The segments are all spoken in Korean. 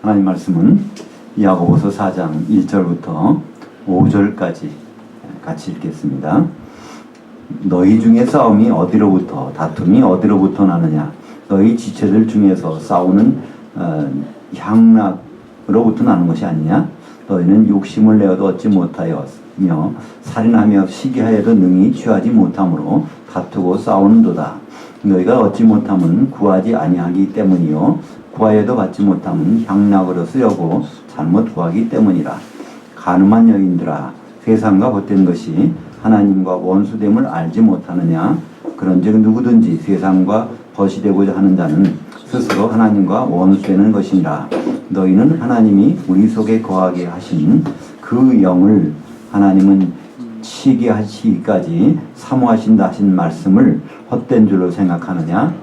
하나님 말씀은 야고보서 4장 1절부터 5절까지 같이 읽겠습니다. 너희 중에 싸움이 어디로부터, 다툼이 어디로부터 나느냐? 너희 지체들 중에서 싸우는 향락으로부터 나는 것이 아니냐? 너희는 욕심을 내어도 얻지 못하였으며 살인하며 시기하여도 능히 취하지 못함으로 다투고 싸우는도다. 너희가 얻지 못함은 구하지 아니하기 때문이요 구하여도 받지 못함은 향락으로 쓰려고 잘못 구하기 때문이라. 가늠한 여인들아, 세상과 벗된 것이 하나님과 원수됨을 알지 못하느냐? 그런즉 누구든지 세상과 벗이 되고자 하는 자는 스스로 하나님과 원수되는 것이니라. 너희는 하나님이 우리 속에 거하게 하신 그 영을 하나님은 치게 하시기까지 사모하신다 하신 말씀을 헛된 줄로 생각하느냐?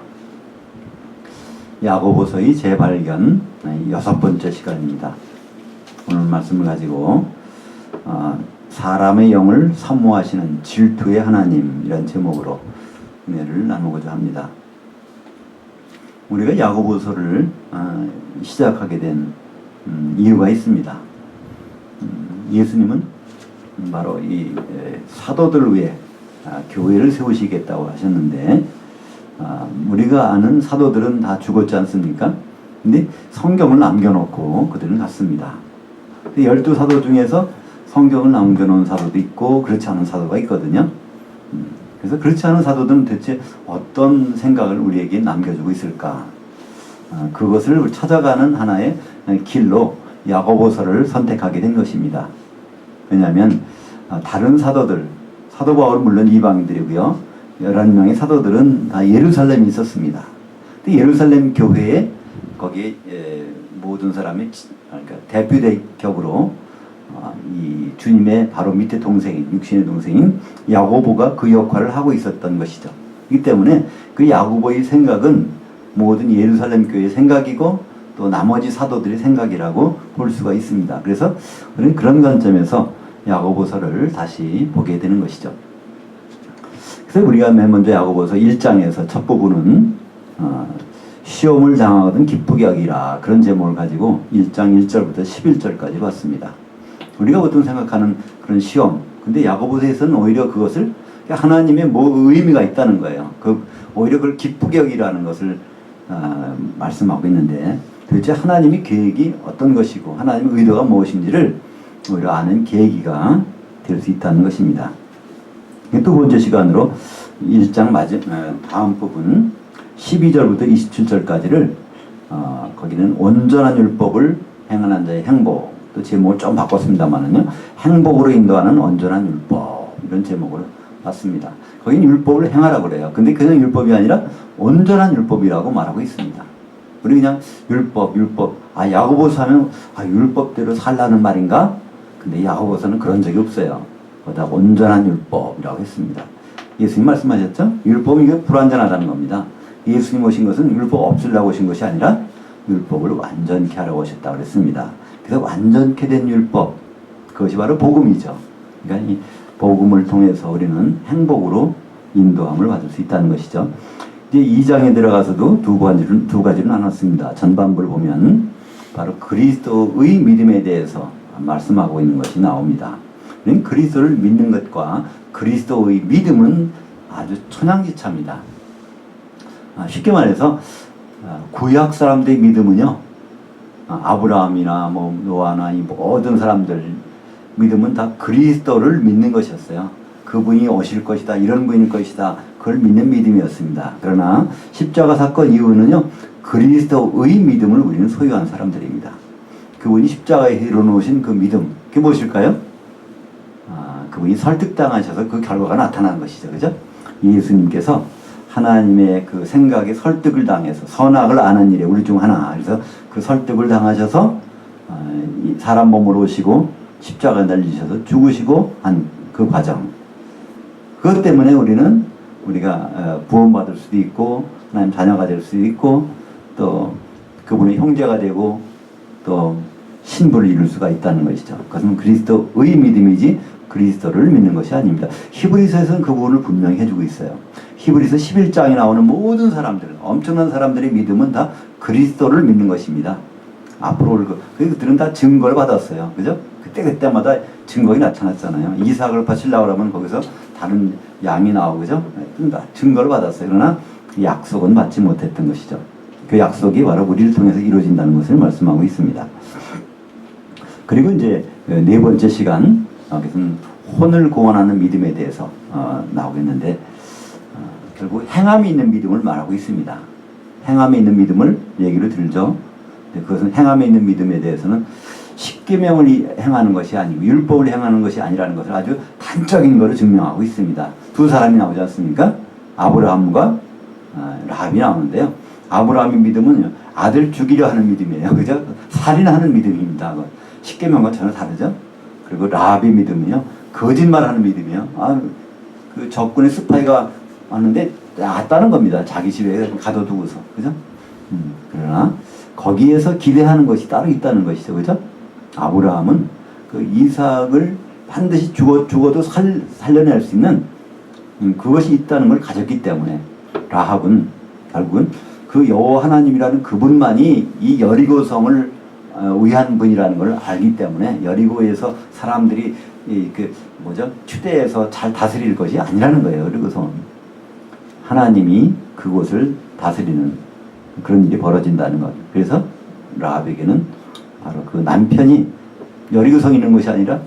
야고보서의 재발견 6번째 시간입니다. 오늘 말씀을 가지고 사람의 영을 사모하시는 질투의 하나님, 이런 제목으로 은혜를 나누고자 합니다. 우리가 야고보서를 시작하게 된 이유가 있습니다. 예수님은 바로 이 사도들 위해 교회를 세우시겠다고 하셨는데, 우리가 아는 사도들은 다 죽었지 않습니까? 근데 성경을 남겨놓고 그들은 갔습니다. 12사도 중에서 성경을 남겨놓은 사도도 있고 그렇지 않은 사도가 있거든요. 그래서 그렇지 않은 사도들은 대체 어떤 생각을 우리에게 남겨주고 있을까? 그것을 찾아가는 하나의 길로 야고보서를 선택하게 된 것입니다. 왜냐하면 다른 사도들, 사도 바울은 물론 이방인들이고요, 11명의 사도들은 다 예루살렘에 있었습니다. 근데 예루살렘 교회에 거기에 모든 사람이, 그러니까 대표격으로 이 주님의 바로 밑에 동생인, 육신의 동생인 야고보가 그 역할을 하고 있었던 것이죠. 이기 때문에 그 야고보의 생각은 모든 예루살렘 교회의 생각이고 또 나머지 사도들의 생각이라고 볼 수가 있습니다. 그래서 우리는 그런 관점에서 야고보서를 다시 보게 되는 것이죠. 그래서 우리가 맨 먼저 야고보서 1장에서 첫 부분은 시험을 당하거든 기쁘게 여기라, 그런 제목을 가지고 1장 1절부터 11절까지 봤습니다. 우리가 보통 생각하는 그런 시험, 근데 야고보서에서는 오히려 그것을 하나님의 뭐 의미가 있다는 거예요. 오히려 그걸 기쁘게 여기라는 것을 말씀하고 있는데, 도대체 하나님의 계획이 어떤 것이고 하나님의 의도가 무엇인지를 오히려 아는 계기가 될 수 있다는 것입니다. 두 번째 시간으로 1장 다음 부분 12절부터 27절까지를 거기는 온전한 율법을 행하는 자의 행복, 또 제목을 좀 바꿨습니다만은요, 행복으로 인도하는 온전한 율법, 이런 제목으로 봤습니다. 거긴 율법을 행하라고 그래요. 근데 그냥 율법이 아니라 온전한 율법이라고 말하고 있습니다. 우리 그냥 율법, 야고보서 하면 율법대로 살라는 말인가? 근데 야고보서는 그런 적이 없어요. 보다 온전한 율법이라고 했습니다. 예수님 말씀하셨죠? 율법이 이게 불완전하다는 겁니다. 예수님 오신 것은 율법 없으려고 오신 것이 아니라 율법을 완전케 하라고 오셨다고 그랬습니다. 그래서 완전케 된 율법, 그것이 바로 복음이죠. 그러니까 이 복음을 통해서 우리는 행복으로 인도함을 받을 수 있다는 것이죠. 이제 2장에 들어가서도 두 가지로 나눴습니다. 전반부를 보면 바로 그리스도의 믿음에 대해서 말씀하고 있는 것이 나옵니다. 그리스도를 믿는 것과 그리스도의 믿음은 아주 천양지차입니다. 쉽게 말해서 구약 사람들의 믿음은요, 아브라함이나 노아나 이 모든 사람들 믿음은 다 그리스도를 믿는 것이었어요. 그분이 오실 것이다, 이런 분일 것이다, 그걸 믿는 믿음이었습니다. 그러나 십자가 사건 이후는요, 그리스도의 믿음을 우리는 소유한 사람들입니다. 그분이 십자가에 이루어놓으신 그 믿음, 그게 무엇일까요? 그분이 설득당하셔서 그 결과가 나타난 것이죠. 그죠? 예수님께서 하나님의 그 생각에 설득을 당해서 선악을 아는 일에 우리 중 하나, 그래서 그 설득을 당하셔서 사람 몸으로 오시고 십자가에 달리셔서 죽으시고 한 그 과정, 그것 때문에 우리가 구원받을 수도 있고 하나님 자녀가 될 수도 있고 또 그분의 형제가 되고 또 신부를 이룰 수가 있다는 것이죠. 그것은 그리스도의 믿음이지 그리스도를 믿는 것이 아닙니다. 히브리서에서는 그 부분을 분명히 해주고 있어요. 히브리서 11장에 나오는 모든 사람들, 엄청난 사람들의 믿음은 다 그리스도를 믿는 것입니다. 앞으로 올 거. 그들은 다 증거를 받았어요. 그죠? 그때마다 증거가 나타났잖아요. 이삭을 바치려고 그러면 거기서 다른 양이 나오고, 그죠? 다 증거를 받았어요. 그러나 그 약속은 받지 못했던 것이죠. 그 약속이 바로 우리를 통해서 이루어진다는 것을 말씀하고 있습니다. 그리고 이제 네 번째 시간, 그것은 혼을 구원하는 믿음에 대해서 나오겠는데, 결국 행함이 있는 믿음을 말하고 있습니다. 행함이 있는 믿음을 얘기를 들죠. 그것은 행함에 있는 믿음에 대해서는 십계명을 행하는 것이 아니고 율법을 행하는 것이 아니라는 것을 아주 단적인 것을 증명하고 있습니다. 두 사람이 나오지 않습니까? 아브라함과 라합이 나오는데요. 아브라함의 믿음은 아들 죽이려 하는 믿음이에요. 그죠? 살인하는 믿음입니다. 십계명과 전혀 다르죠. 그리고 라합의 믿음은요, 거짓말하는 믿음이에요. 그 적군의 스파이가 왔는데 왔다는 겁니다. 자기 집에 가둬두고서. 그죠? 그러나 거기에서 기대하는 것이 따로 있다는 것이죠. 그죠? 아브라함은 그 이삭을 반드시 죽어도 살려낼 수 있는 그것이 있다는 걸 가졌기 때문에, 라합은 결국은 그 여호와 하나님이라는 그분만이 이 여리고성을 위한 분이라는 걸 알기 때문에, 여리고에서 사람들이 추대에서 잘 다스릴 것이 아니라는 거예요. 여리고성은 하나님이 그곳을 다스리는 그런 일이 벌어진다는 것. 그래서 라합에게는 바로 그 남편이 여리고성에 있는 것이 아니라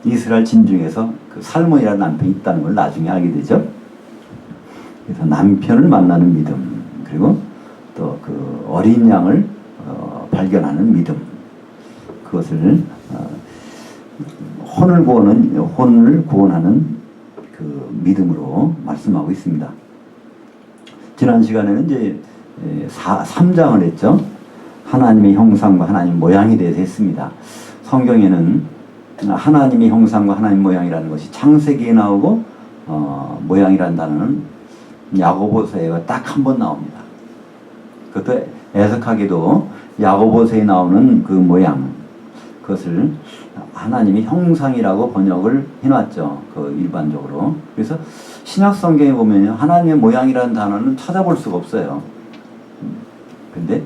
이스라엘 진중에서 그 살몬이라는 남편이 있다는 걸 나중에 알게 되죠. 그래서 남편을 만나는 믿음, 그리고 또 그 어린 양을 발견하는 믿음, 그것을 혼을 구원하는 그 믿음으로 말씀하고 있습니다. 지난 시간에는 이제 3장을 했죠. 하나님의 형상과 하나님 모양에 대해서 했습니다. 성경에는 하나님의 형상과 하나님 모양이라는 것이 창세기에 나오고 모양이라는 단어는 야고보서에 딱 한 번 나옵니다. 그것도 애석하게도 야고보서에 나오는 그 모양, 그것을 하나님의 형상이라고 번역을 해놨죠. 그 일반적으로. 그래서 신약 성경에 보면요, 하나님의 모양이라는 단어는 찾아볼 수가 없어요. 근데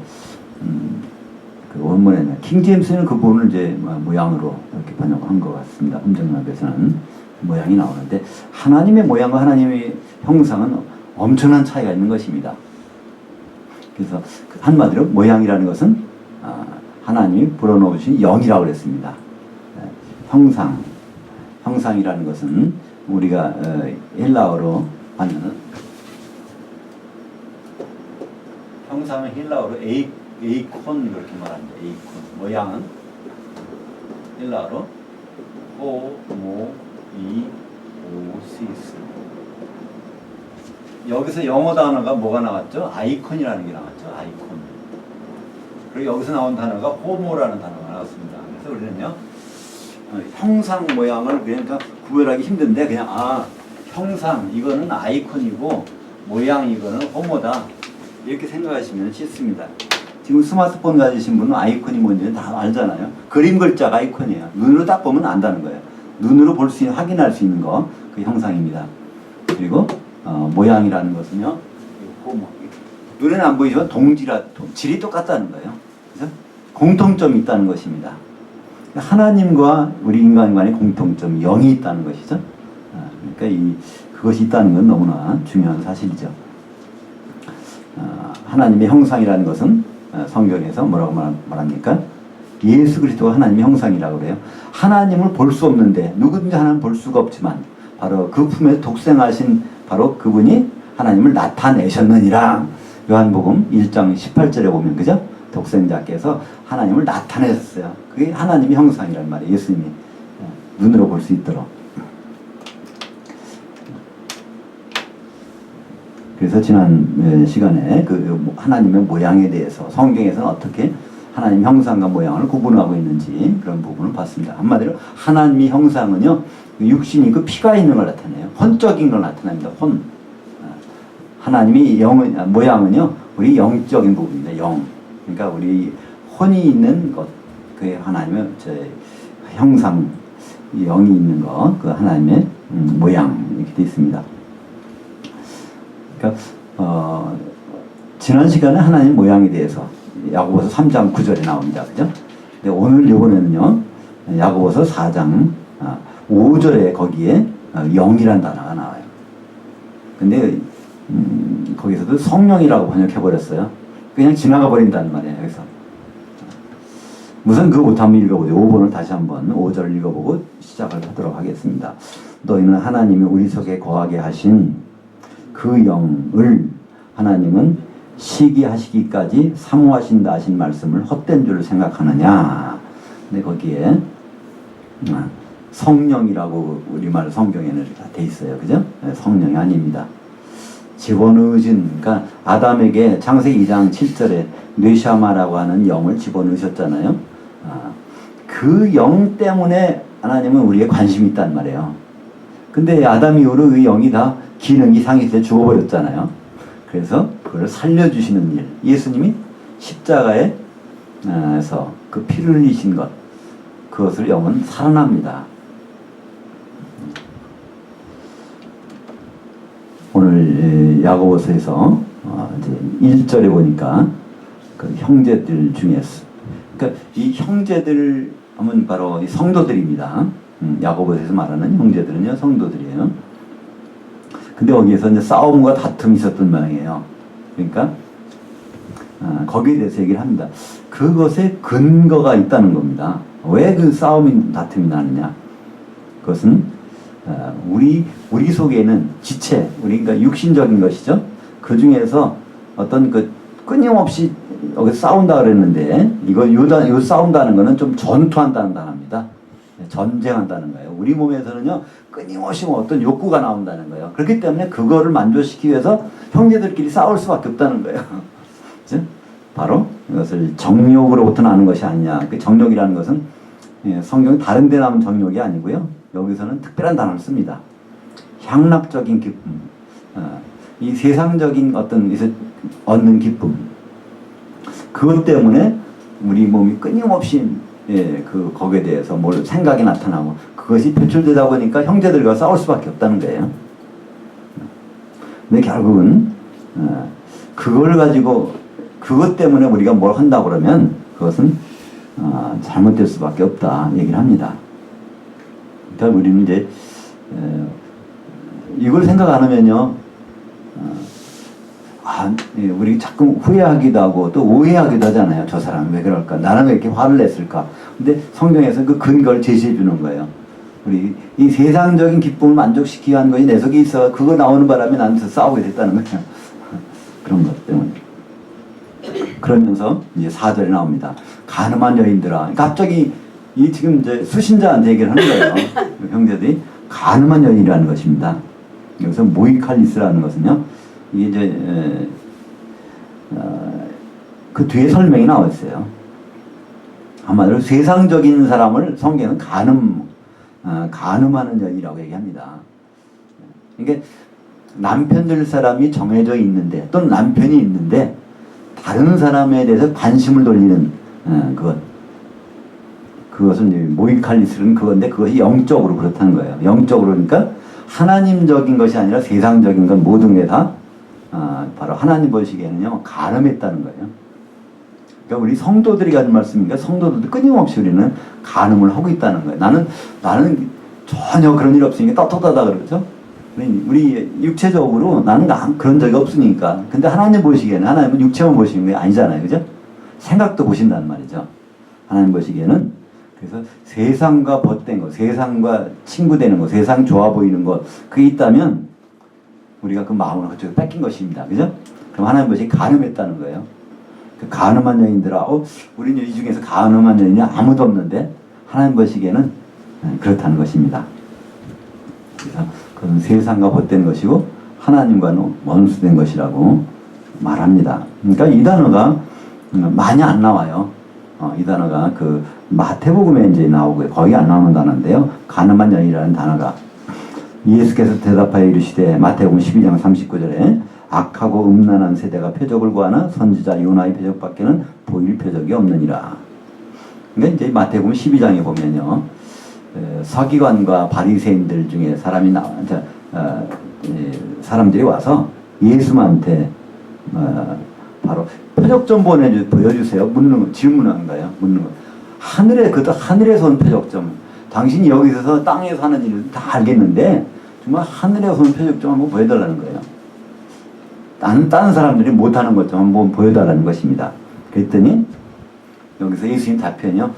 그 원문에는 킹제임스는 그 부분을 이제 모양으로 이렇게 번역한 것 같습니다. 음정역에서는 모양이 나오는데, 하나님의 모양과 하나님의 형상은 엄청난 차이가 있는 것입니다. 그래서 한마디로 모양이라는 것은 하나님이 불어넣으신 영이라고 그랬습니다. 형상이라는 것은 우리가 헬라어로 하면은, 형상은 헬라어로 에이콘 이렇게 말합니다. 에이콘. 모양은 헬라어로 호모이오시스. 여기서 영어 단어가 뭐가 나왔죠? 아이콘이라는 게 나왔죠. 아이콘. 그리고 여기서 나온 단어가 호모라는 단어가 나왔습니다. 그래서 우리는요, 형상 모양을 그러니까 구별하기 힘든데, 그냥 형상 이거는 아이콘이고 모양 이거는 호모다, 이렇게 생각하시면 쉽습니다. 지금 스마트폰 가지신 분은 아이콘이 뭔지는 다 알잖아요. 그림 글자가 아이콘이에요. 눈으로 딱 보면 안다는 거예요. 눈으로 볼 수 있는, 확인할 수 있는 거, 그 형상입니다. 그리고 모양이라는 것은요, 눈에는 안 보이지만 질이 똑같다는 거예요. 그래서 공통점이 있다는 것입니다. 하나님과 우리 인간 간의 공통점, 영이 있다는 것이죠. 그러니까 그것이 있다는 건 너무나 중요한 사실이죠. 하나님의 형상이라는 것은 성경에서 뭐라고 말합니까? 예수 그리스도가 하나님의 형상이라고 그래요. 하나님을 볼 수 없는데, 누구든지 하나님을 볼 수가 없지만 바로 그 품에 독생하신 바로 그분이 하나님을 나타내셨느니라. 요한복음 1장 18절에 보면, 그죠? 독생자께서 하나님을 나타내셨어요. 그게 하나님의 형상이란 말이에요. 예수님이 눈으로 볼 수 있도록. 그래서 지난 시간에 그 하나님의 모양에 대해서 성경에서는 어떻게 하나님 형상과 모양을 구분하고 있는지 그런 부분을 봤습니다. 한마디로 하나님의 형상은요, 육신이 그 피가 있는 걸 나타내요. 혼적인 걸 나타냅니다. 혼. 하나님의 모양은요, 우리 영적인 부분입니다. 영. 그러니까 우리 혼이 있는 것, 그게 하나님의 형상, 영이 있는 것, 그 하나님의 모양, 이렇게 되어 있습니다. 그러니까 지난 시간에 하나님 모양에 대해서 야고보서 3장 9절에 나옵니다. 그죠? 근데 오늘 요번에는요, 야고보서 4장 5절에 거기에 영이란 단어가 나와요. 근데 거기서도 성령이라고 번역해버렸어요. 그냥 지나가 버린다는 말이에요. 여기서 우선 그 옷 한번 읽어보죠. 5번을 다시 한번 5절을 읽어보고 시작을 하도록 하겠습니다. 너희는 하나님이 우리 속에 거하게 하신 그 영을 하나님은 시기하시기까지 사모하신다 하신 말씀을 헛된 줄 생각하느냐. 근데 거기에 성령이라고 우리말 성경에는 돼 있어요. 그죠? 성령이 아닙니다. 집어넣으신, 그러니까 아담에게 창세기 2장 7절에 뇌샤마라고 하는 영을 집어넣으셨잖아요. 그 영 때문에 하나님은 우리에 관심이 있단 말이에요. 근데 아담 이후로 그 영이 다 기능이 상해서 죽어버렸잖아요. 그래서 그걸 살려주시는 일, 예수님이 십자가에서 그 피를 흘리신 것, 그것을 영은 살아납니다. 오늘 야고보서에서 이제 1절에 보니까 그 형제들 중에서, 그러니까 이 형제들 하면 바로 이 성도들입니다. 야고보서에서 말하는 형제들은요, 성도들이에요. 근데 거기에서 이제 싸움과 다툼이 있었던 모양이에요. 그러니까 거기에 대해서 얘기를 합니다. 그것에 근거가 있다는 겁니다. 왜 그 싸움이 다툼이 나느냐? 그것은 우리 속에는 지체, 그러니까 육신적인 것이죠. 그 중에서 어떤 그 끊임없이 여기 싸운다 그랬는데, 요 싸운다는 거는 좀 전투한다는 단어입니다. 전쟁한다는 거예요. 우리 몸에서는요, 끊임없이 어떤 욕구가 나온다는 거예요. 그렇기 때문에 그거를 만족시키기 위해서 형제들끼리 싸울 수밖에 없다는 거예요. 그죠? 바로 이것을 정욕으로부터 나는 것이 아니냐. 그 정욕이라는 것은 성경이 다른 데 나오는 정욕이 아니고요. 여기서는 특별한 단어를 씁니다. 향락적인 기쁨, 이 세상적인 어떤 얻는 기쁨, 그것 때문에 우리 몸이 끊임없이 거기에 대해서 뭘 생각이 나타나고 그것이 표출되다 보니까 형제들과 싸울 수밖에 없다는 거예요. 근데 결국은 그걸 가지고 그것 때문에 우리가 뭘 한다 그러면 그것은 잘못될 수밖에 없다 얘기를 합니다. 그러니까 우리는 이제 이걸 생각 안 하면요, 우리 자꾸 후회하기도 하고 또 오해하기도 하잖아요. 저 사람은 왜 그럴까? 나는 왜 이렇게 화를 냈을까? 근데 성경에서 그 근거를 제시해 주는 거예요. 우리 이 세상적인 기쁨을 만족시키기 위한 것이 내 속에 있어. 그거 나오는 바람에 나는 싸우게 됐다는 거예요. 그런 것 때문에. 그러면서 이제 4절에 나옵니다. 가늠한 여인들아. 갑자기 이 지금 이제 수신자한테 얘기를 하는 거예요. 형제들이 가늠한 여인이라는 것입니다. 여기서 모이칼리스라는 것은요, 이게 이제 그 뒤에 설명이 나와 있어요. 한마디로 세상적인 사람을 성경은 가늠하는 여인이라고 얘기합니다. 이게 남편 될 사람이 정해져 있는데, 또는 남편이 있는데 다른 사람에 대해서 관심을 돌리는 그것은 이제 모이칼리스는 그건데, 그것이 영적으로 그렇다는 거예요. 영적으로, 그러니까 하나님적인 것이 아니라 세상적인 건 모든 게 다 바로 하나님 보시기에는요, 간음했다는 거예요. 그러니까 우리 성도들이 가진 말씀이니까 성도들도 끊임없이 우리는 간음을 하고 있다는 거예요. 나는 전혀 그런 일 없으니까 떳떳하다 그러죠. 우리 육체적으로 나는 그런 적이 없으니까. 근데 하나님 보시기에는, 하나님은 육체만 보시는 게 아니잖아요. 그죠? 생각도 보신다는 말이죠. 하나님 보시기에는. 그래서 세상과 벗된 것, 세상과 친구되는 것, 세상 좋아 보이는 것, 그게 있다면 우리가 그 마음을 그쪽에 뺏긴 것입니다. 그죠? 그럼 하나님 보시기에 간음했다는 거예요. 그 간음한 여인들아, 우리는 이 중에서 간음한 여인이 아무도 없는데 하나님 보시기에는 그렇다는 것입니다. 그래서 그건 세상과 벗된 것이고 하나님과는 원수된 것이라고 말합니다. 그러니까 이 단어가 많이 안 나와요. 이 단어가 그 마태복음에 이제 나오고요. 거의 안 나오는 단어인데요. 간음한 여인이라는 단어가, 예수께서 대답하여 이르시되, 마태복음 12장 39절에 악하고 음란한 세대가 표적을 구하나 선지자 요나의 표적밖에는 보일 표적이 없느니라. 그러니까 이제 마태복음 12장에 보면요, 서기관과 바리새인들 중에 사람들이 와서 예수한테 바로 표적 좀 보여주세요. 질문한 거예요. 묻는 거. 하늘에서 온 표적 좀. 당신이 여기 있어서 땅에서 하는 일을 다 알겠는데 정말 하늘에서 온 표적 좀 한번 보여달라는 거예요. 다른 사람들이 못하는 것 좀 한번 보여달라는 것입니다. 그랬더니 여기서 예수님 답변이요.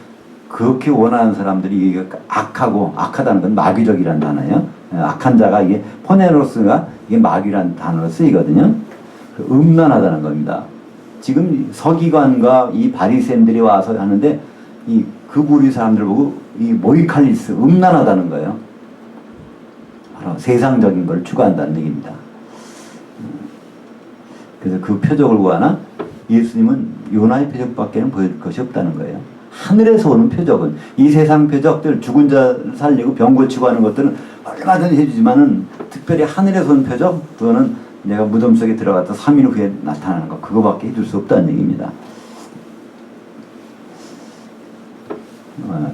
그렇게 원하는 사람들이 이게 악하다는 건 마귀적이라는 단어예요. 악한 자가 이게 포네로스가 이게 마귀라는 단어로 쓰이거든요. 음란하다는 겁니다. 지금 서기관과 이 바리새인들이 와서 하는데 그 무리 사람들 보고 이 모이칼리스 음란하다는 거예요. 바로 세상적인 걸 추구한다는 얘기입니다. 그래서 그 표적을 구하나 예수님은 요나의 표적밖에는 보여줄 것이 없다는 거예요. 하늘에서 오는 표적은 이 세상 표적들 죽은 자 살리고 병 고치고 하는 것들은 얼마든지 해주지만은 특별히 하늘에서 오는 표적 그거는 내가 무덤 속에 들어갔다 3일 후에 나타나는 거 그거밖에 해줄 수 없다는 얘기입니다.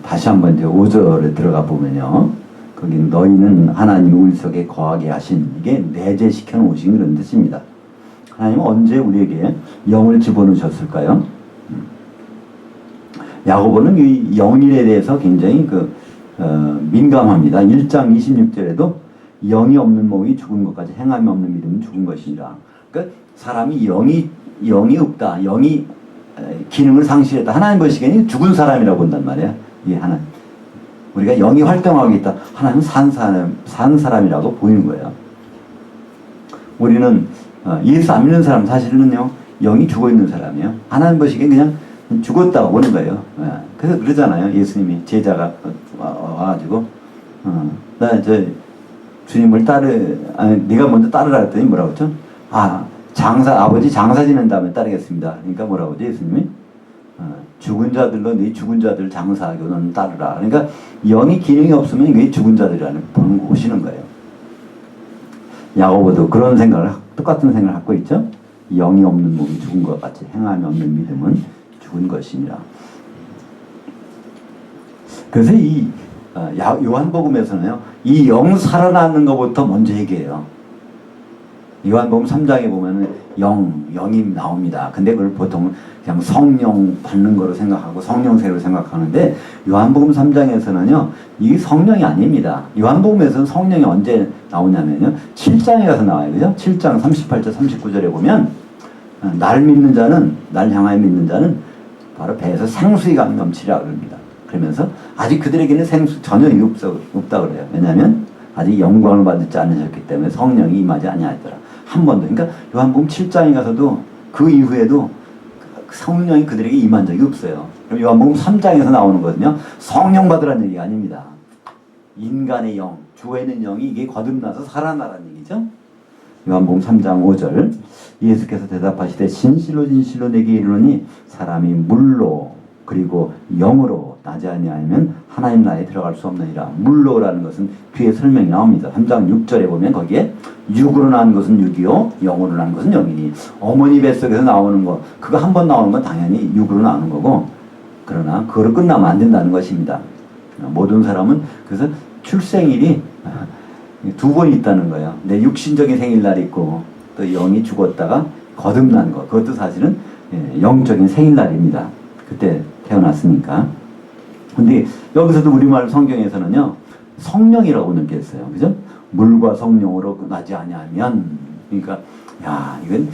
다시 한번 이제 5절에 들어가 보면요. 거기 너희는 하나님이 우리 속에 거하게 하신 이게 내재시켜 놓으신 그런 뜻입니다. 하나님은 언제 우리에게 영을 집어넣으셨을까요? 야고보는 이 영일에 대해서 굉장히 민감합니다. 1장 26절에도 영이 없는 몸이 죽은 것까지 행함이 없는 믿음은 죽은 것이니라. 그러니까 사람이 영이 없다. 영이 기능을 상실했다. 하나님 보시기에는 죽은 사람이라고 본단 말이에요. 이 하나님. 우리가 영이 활동하고 있다. 하나님은 산 사람이라고 보이는 거예요. 우리는 예수 안 믿는 사람 사실은요. 영이 죽어있는 사람이에요. 하나님 보시기엔 그냥 죽었다고 보는 거예요. 그래서 그러잖아요. 예수님이 제자가 와가지고 나 주님을 네가 먼저 따르라 했더니 뭐라고 했죠? 아버지 장사 지낸 다음에 따르겠습니다. 그러니까 뭐라고 하죠? 예수님이 죽은 자들로 네 죽은 자들 장사하고 너는 따르라. 그러니까 영이 기능이 없으면 이게 죽은 자들이라는 보시는 거예요. 야고보도 그런 똑같은 생각을 갖고 있죠. 영이 없는 몸이 죽은 것 같이 행함이 없는 믿음은 죽은 것이니라. 그래서 이 요한복음에서는요, 이 영 살아나는 것부터 먼저 얘기해요. 요한복음 3장에 보면은 영이 나옵니다. 근데 그걸 보통 그냥 성령 받는 거로 생각하고 성령세로 생각하는데 요한복음 3장에서는요, 이게 성령이 아닙니다. 요한복음에서는 성령이 언제 나오냐면요, 7장에 가서 나와요. 그죠? 7장 38절 39절에 보면 날 향하여 믿는 자는 바로 배에서 생수의 강이 넘치리라 그럽니다. 그러면서 아직 그들에게는 생수 전혀 없다 그래요. 왜냐하면 아직 영광을 받지 않으셨기 때문에 성령이 임하지 아니하였더라. 한 번도. 그러니까 요한복음 7장에 가서도 그 이후에도 성령이 그들에게 임한 적이 없어요. 그럼 요한복음 3장에서 나오는 거거든요. 성령 받으라는 얘기가 아닙니다. 인간의 영, 주에 있는 영이 이게 거듭나서 살아나라는 얘기죠. 요한복음 3장 5절 예수께서 대답하시되 진실로 진실로 내게 이르노니 사람이 물로 그리고 영으로 나지 아니하면 하나님 나라에 들어갈 수 없느니라. 물로라는 것은 뒤에 설명이 나옵니다. 3장 6절에 보면 거기에 육으로 난 것은 육이요 영으로 난 것은 영이니. 어머니 뱃속에서 나오는 거 그거 한 번 나오는 건 당연히 육으로 나오는 거고, 그러나 그거로 끝나면 안 된다는 것입니다. 모든 사람은 그래서 출생일이 두 번 있다는 거예요. 내 육신적인 생일날이 있고 또 영이 죽었다가 거듭난 거, 그것도 사실은 영적인 생일날입니다. 그때 태어났으니까. 근데 여기서도 우리말 성경에서는요, 성령이라고 느꼈어요. 그죠? 물과 성령으로 나지 아니하면, 그러니까 이건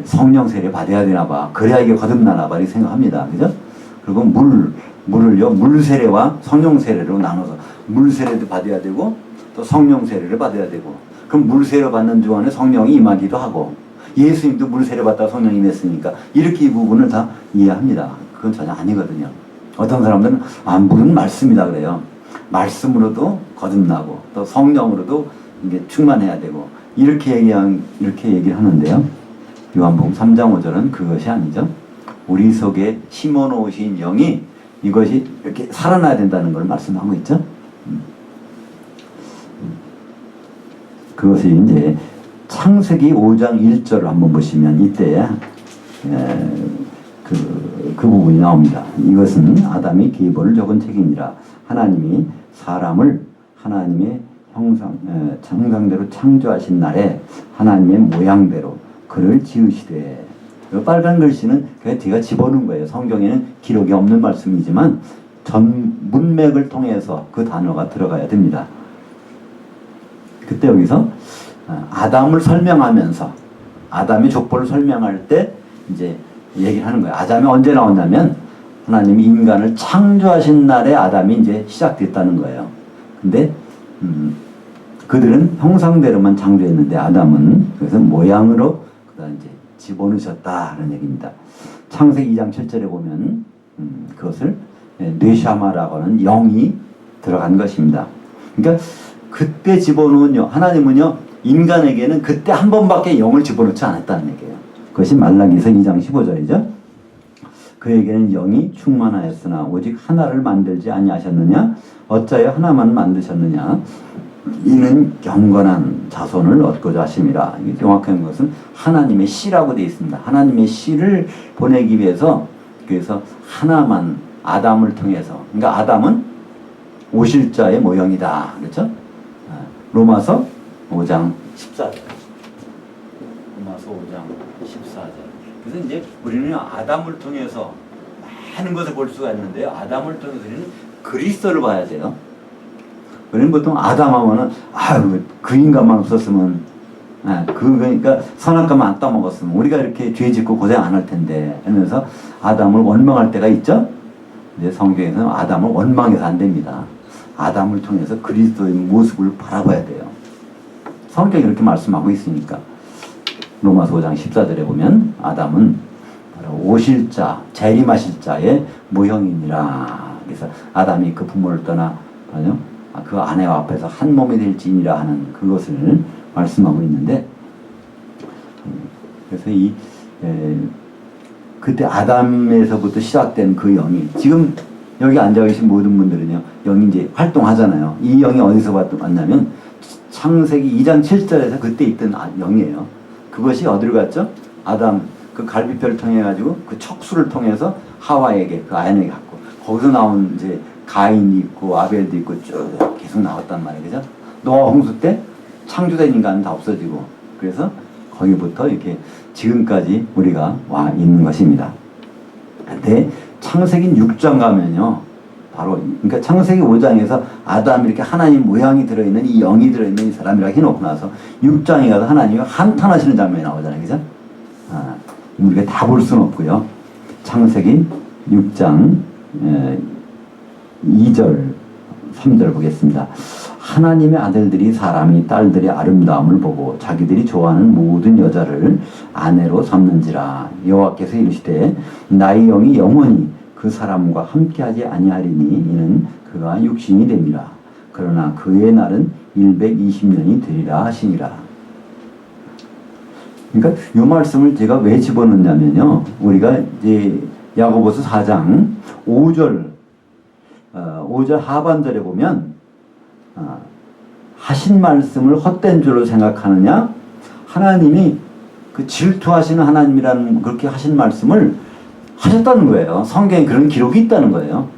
성령 세례 받아야 되나 봐. 그래야 이게 거듭나나 봐. 이렇게 생각합니다. 그죠? 그리고 물을요, 물 세례와 성령 세례로 나눠서 물 세례도 받아야 되고 또 성령 세례를 받아야 되고, 그럼 물 세례 받는 동안에 성령이 임하기도 하고, 예수님도 물 세례 받다가 성령이 임했으니까 이렇게 이 부분을 다 이해합니다. 그건 전혀 아니거든요. 어떤 사람들은 물은 말씀이다 그래요. 말씀으로도 거듭나고 또 성령으로도 이게 충만해야 되고 이렇게 얘기를 하는데요. 요한복음 3장 5절은 그것이 아니죠. 우리 속에 심어놓으신 영이 이것이 이렇게 살아나야 된다는 걸 말씀하고 있죠. 그것이 이제 창세기 5장 1절을 한번 보시면 이때 그 부분이 나옵니다. 이것은 아담이 계보를 적은 책이니라. 하나님이 사람을 하나님의 형상대로 창조하신 날에 하나님의 모양대로 그를 지으시되, 이 빨간 글씨는 그냥 제가 집어넣은 거예요. 성경에는 기록이 없는 말씀이지만 전 문맥을 통해서 그 단어가 들어가야 됩니다. 그때 여기서 아담을 설명하면서 아담의 족보를 설명할 때 이제 얘기를 하는 거예요. 아담이 언제 나왔냐면 하나님이 인간을 창조하신 날에 아담이 이제 시작됐다는 거예요. 근데 그들은 형상대로만 창조했는데 아담은 그래서 모양으로 그다음 이제 집어넣으셨다는 얘기입니다. 창세기 2장 7절에 보면 그것을 뇌샤마라고 하는 영이 들어간 것입니다. 그러니까 그때 집어넣은 영, 하나님은요 인간에게는 그때 한 번밖에 영을 집어넣지 않았다는 얘기예요. 그것이 말라기서 2장 15절이죠. 그에게는 영이 충만하였으나 오직 하나를 만들지 아니하셨느냐? 어찌하여 하나만 만드셨느냐? 이는 경건한 자손을 얻고자 하심이라. 이게 정확한 것은 하나님의 씨라고 되어 있습니다. 하나님의 씨를 보내기 위해서 그래서 하나만 아담을 통해서, 그러니까 아담은 오실 자의 모형이다. 그렇죠? 로마서 5장 14절. 로마서 5장 14절. 그래서 이제 우리는 아담을 통해서 많은 것을 볼 수가 있는데요. 아담을 통해서 우리는 그리스도를 봐야 돼요. 우리는 보통 아담 하면은 그 인간만 없었으면 그러니까 선악과만 안 따먹었으면 우리가 이렇게 죄 짓고 고생 안 할 텐데 하면서 아담을 원망할 때가 있죠. 근데 성경에서는 아담을 원망해서 안 됩니다. 아담을 통해서 그리스도의 모습을 바라봐야 돼요. 성경이 이렇게 말씀하고 있으니까. 로마서 5장 14절에 보면 아담은 바로 오실 자, 재림하실 자의 모형이니라. 그래서 아담이 그 부모를 떠나 그 아내와 앞에서 한 몸이 될지니라 하는 그것을 말씀하고 있는데, 그래서 그때 아담에서부터 시작된 그 영이 지금 여기 앉아 계신 모든 분들은요 영이 이제 활동하잖아요. 이 영이 어디서 왔냐면 창세기 2장 7절에서 그때 있던 영이에요. 그것이 어디로 갔죠? 아담 그 갈비뼈를 통해 가지고 그 척수를 통해서 하와에게 그 아내에게 갔고, 거기서 나온 이제 가인이 있고 아벨도 있고 쭉 계속 나왔단 말이에요. 그죠? 노아 홍수 때 창조된 인간은 다 없어지고, 그래서 거기부터 이렇게 지금까지 우리가 와 있는 것입니다. 근데 창세기 6장 가면요 바로 그러니까 창세기 5장에서 아담 이렇게 하나님 모양이 들어있는 이 영이 들어있는 이 사람이라고 해놓고 나서 6장에 가서 하나님이 한탄하시는 장면이 나오잖아요. 그죠? 우리가 다 볼 수는 없고요. 창세기 6장 2절 3절 보겠습니다. 하나님의 아들들이 사람이 딸들의 아름다움을 보고 자기들이 좋아하는 모든 여자를 아내로 삼는지라. 여호와께서 이르시되 나의 영이 영원히 그 사람과 함께하지 아니하리니 이는 그가 육신이 됨이라. 그러나 그의 날은 120년이 되리라 하시니라. 그러니까 이 말씀을 제가 왜 집어넣냐면요, 우리가 이제 야고보서 4장 5절 하반절에 보면 하신 말씀을 헛된 줄로 생각하느냐? 하나님이 그 질투하시는 하나님이라는 그렇게 하신 말씀을 하셨다는 거예요. 성경에 그런 기록이 있다는 거예요.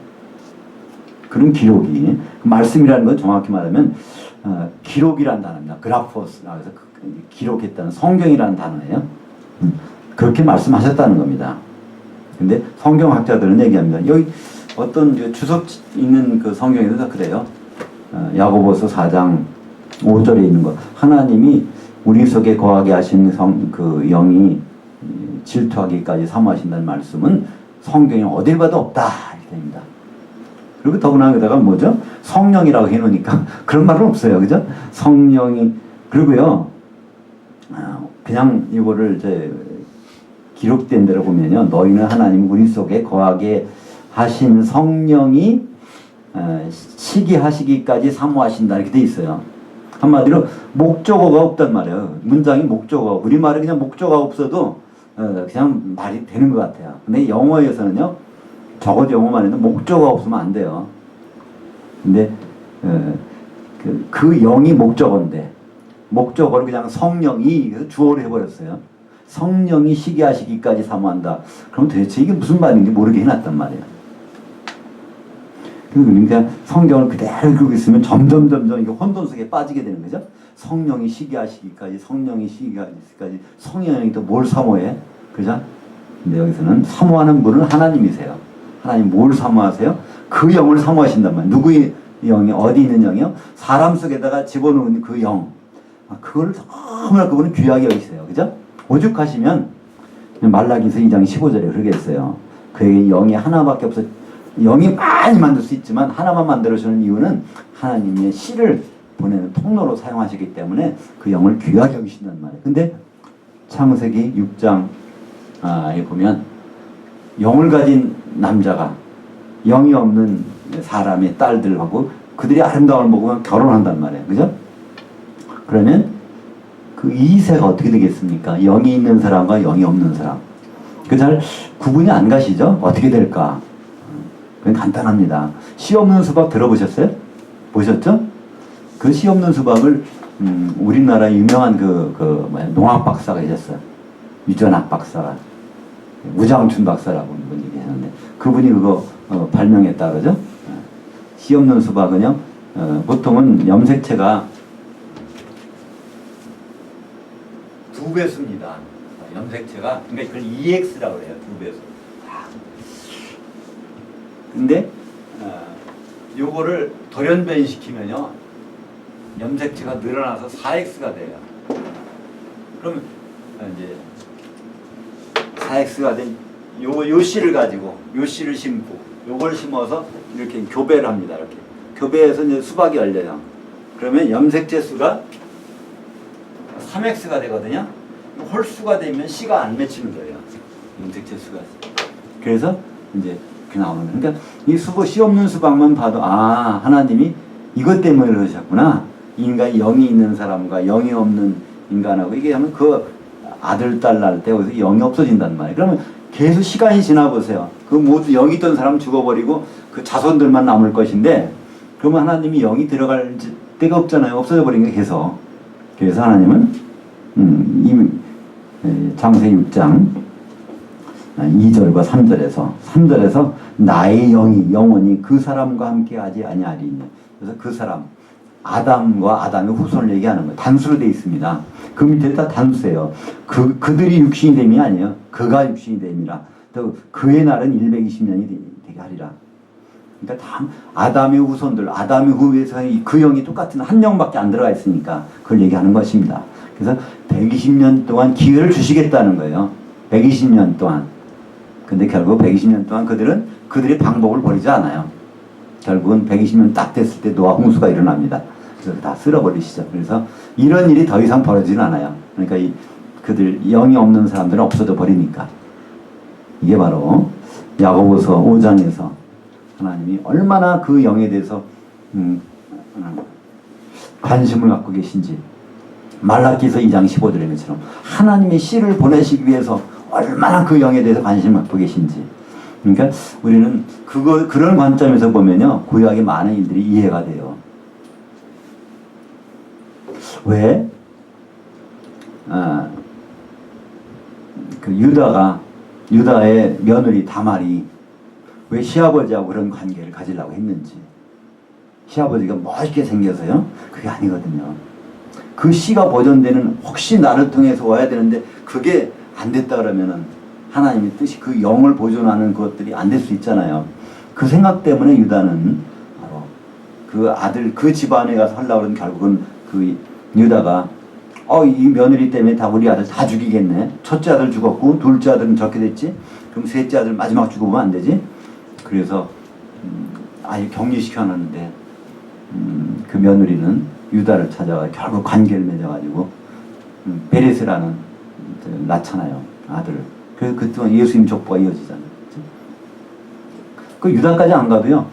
그런 기록이. 그 말씀이라는 건 정확히 말하면 기록이라는 단어입니다. 그라포스라고 해서 기록했다는 성경이라는 단어예요. 그렇게 말씀하셨다는 겁니다. 근데 성경학자들은 얘기합니다. 여기 어떤 주석 있는 그 성경에서 그래요. 야고보서 4장 5절에 있는 거. 하나님이 우리 속에 거하게 하신 그 영이 질투하기까지 사모하신다는 말씀은 성경에 어딜 봐도 없다. 이렇게 됩니다. 그리고 더구나 여기다가 뭐죠? 성령이라고 해놓으니까 그런 말은 없어요. 그죠? 성령이. 그리고요, 그냥 이거를 이제 기록된 대로 보면요. 너희는 하나님 우리 속에 거하게 하신 성령이 시기하시기까지 사모하신다. 이렇게 돼 있어요. 한마디로 목적어가 없단 말이에요. 문장이 목적어. 우리말에 그냥 목적어가 없어도 그냥 말이 되는 것 같아요. 근데 영어에서는요, 적어도 영어만해도 목적어가 없으면 안 돼요. 근데 그 영이 목적어인데 목적어를 그냥 성령이 주어로 해버렸어요. 성령이 시기하시기까지 사모한다. 그럼 도대체 이게 무슨 말인지 모르게 해놨단 말이에요. 그러니까 성경을 그대로 읽고 있으면 점점 이게 혼돈 속에 빠지게 되는 거죠. 성령이 시기하시기까지, 성령이 시기하시기까지, 성령이 또 뭘 사모해? 그죠? 근데 여기서는 사모하는 분은 하나님이세요. 하나님 뭘 사모하세요? 그 영을 사모하신단 말이에요. 누구의 영이 어디 있는 영이요? 사람 속에다가 집어넣은 그 영. 그걸 너무나 그분은 귀하게 여기세요. 그죠? 오죽하시면 말라기서 2장 15절에 그러게 했어요. 그에게 영이 하나밖에 없어. 영이 많이 만들 수 있지만 하나만 만들어주는 이유는 하나님의 씨를 보내는 통로로 사용하시기 때문에 그 영을 귀하게 여기신단 말이에요. 근데 창세기 6장에 보면 영을 가진 남자가 영이 없는 사람의 딸들하고 그들이 아름다움을 보고 결혼한단 말이에요. 그죠? 그러면 그 이세가 어떻게 되겠습니까? 영이 있는 사람과 영이 없는 사람. 그 잘 구분이 안 가시죠? 어떻게 될까? 그건 간단합니다. 씨 없는 수박 들어보셨어요? 보셨죠? 그 씨 없는 수박을 우리나라 유명한 농학 박사가 계셨어요. 유전학 박사가. 우장춘 박사라고 분이 계셨는데 그분이 그거 발명했다 그러죠? 씨 없는 수박은요, 보통은 염색체가 2배수입니다. 염색체가, 그러니까 그걸 EX라고 해요. 2배수. 근데 요거를 돌연변시키면요, 염색체가 늘어나서 4X가 돼요. 그럼 이제 4X가 된 요 씨를 가지고 요 씨를 심고 요걸 심어서 이렇게 교배를 합니다. 이렇게 교배해서 이제 수박이 열려요. 그러면 염색체 수가 3X가 되거든요. 홀수가 되면 씨가 안 맺히는 거예요. 염색체 수가. 그래서 이제 그렇게 나오는. 그러니까 이 씨 없는 수박만 봐도 하나님이 이것 때문에 그러셨구나. 인간이 영이 있는 사람과 영이 없는 인간하고 이게 하면 그 아들 딸 낳을 때 거기서 영이 없어진단 말이에요. 그러면 계속 시간이 지나 보세요. 그 모두 영이 있던 사람 죽어버리고 그 자손들만 남을 것인데 그러면 하나님이 영이 들어갈 데가 없잖아요. 없어져 버린 게 계속. 그래서 하나님은 창세기 6장 2절과 3절에서 나의 영이 영원히 그 사람과 함께 하지 아니하리니. 그래서 그 사람 아담과 아담의 후손을 얘기하는 거예요. 단수로 되어 있습니다. 그 밑에 다 단수예요. 그들이 육신이 됨이 아니에요. 그가 육신이 됨이라. 또 그의 날은 120년이 되게 하리라. 그러니까 다 아담의 후손들, 아담의 후에서 그 영이 똑같은 한 영밖에 안 들어가 있으니까 그걸 얘기하는 것입니다. 그래서 120년 동안 기회를 주시겠다는 거예요. 120년 동안. 근데 결국 120년 동안 그들의 방법을 버리지 않아요. 결국은 120년 딱 됐을 때 노아 홍수가 일어납니다. 그래서 다 쓸어버리시죠. 그래서 이런 일이 더 이상 벌어지진 않아요. 그러니까 그들 영이 없는 사람들은 없어져 버리니까. 이게 바로 야고보서 5장에서 하나님이 얼마나 그 영에 대해서 관심을 갖고 계신지, 말라기서 2장 15절의 것처럼 하나님의 씨를 보내시기 위해서 얼마나 그 영에 대해서 관심을 갖고 계신지. 그러니까 우리는 그런 관점에서 보면요, 구약의 많은 일들이 이해가 돼요. 왜? 유다의 며느리 다말이 왜 시아버지하고 그런 관계를 가지려고 했는지. 시아버지가 멋있게 생겨서요? 그게 아니거든요. 그 씨가 보존되는, 혹시 나를 통해서 와야 되는데 그게 안 됐다 그러면은 하나님의 뜻이 그 영을 보존하는 것들이 안 될 수 있잖아요. 그 생각 때문에 유다는 바로 그 아들, 그 집안에 가서 하려고 그러면 결국은 그 유다가 이 며느리 때문에 다 우리 아들 다 죽이겠네. 첫째 아들 죽었고 둘째 아들은 저렇게 됐지. 그럼 셋째 아들 마지막 죽어보면 안 되지. 그래서 아예 격리시켜놨는데 그 며느리는 유다를 찾아가 결국 관계를 맺어가지고 베레스라는 낳잖아요, 아들을. 그래서 그동안 예수님 족보가 이어지잖아요. 그 유다까지 안 가도요,